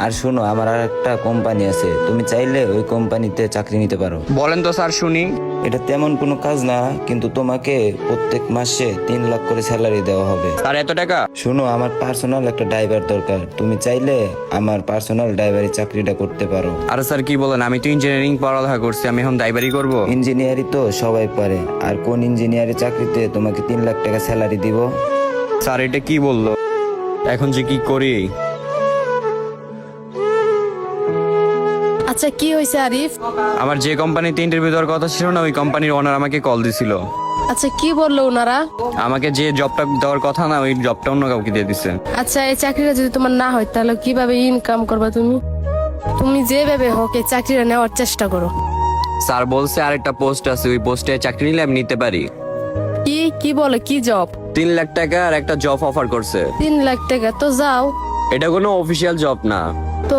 আর শোনো, আমার আর একটা কোম্পানি আছে, তুমি চাইলে ওই কোম্পানিতে চাকরি নিতে পারো। বলেন তো স্যার শুনি। এটা তেমন কোনো কাজ না, কিন্তু তোমাকে প্রত্যেক মাসে 3 লাখ করে স্যালারি দেওয়া হবে। স্যার এত টাকা? শোনো, আমার পার্সোনাল একটা ড্রাইভার দরকার, তুমি চাইলে আমার পার্সোনাল ড্রাইভারি চাকরিটা করতে পারো। আরে স্যার কি বলেন, আমি তো ইঞ্জিনিয়ারিং পড়ালেখা করছি, আমি এখন ড্রাইভারি করব? ইঞ্জিনিয়ারি তো সবাই পারে, আর কোন ইঞ্জিনিয়ারি চাকরিতে তোমাকে 3 লাখ টাকা স্যালারি দিব? স্যার এটা কি বললো, এখন যে কি করি? আচ্ছা কি হয়েছে আরিফ? আমার যে কোম্পানিতে ইন্টারভিউ দেওয়ার কথা ছিল না, ওই কোম্পানির ওনার আমাকে কল দিছিল। আচ্ছা কি বললো ওনারা? আমাকে যে জবটা দেওয়ার কথা না, ওই জবটা অন্য কাউকে দিয়ে দিছে। আচ্ছা এই চাকরিটা যদি তোমার না হয় তাহলে কিভাবে ইনকাম করবা তুমি? তুমি যেভাবে হোক এই চাকরিটা নেওয়ার চেষ্টা করো। স্যার বলছে আরেকটা পোস্ট আছে, ওই পোস্টে চাকরি নিলে আমি নিতে পারি। কি কি বলে, কি জব? 3 লাখ টাকা আর একটা জব অফার করছে। 3 লাখ টাকা? তো যাও। এটা কোনো অফিসিয়াল জব না। তো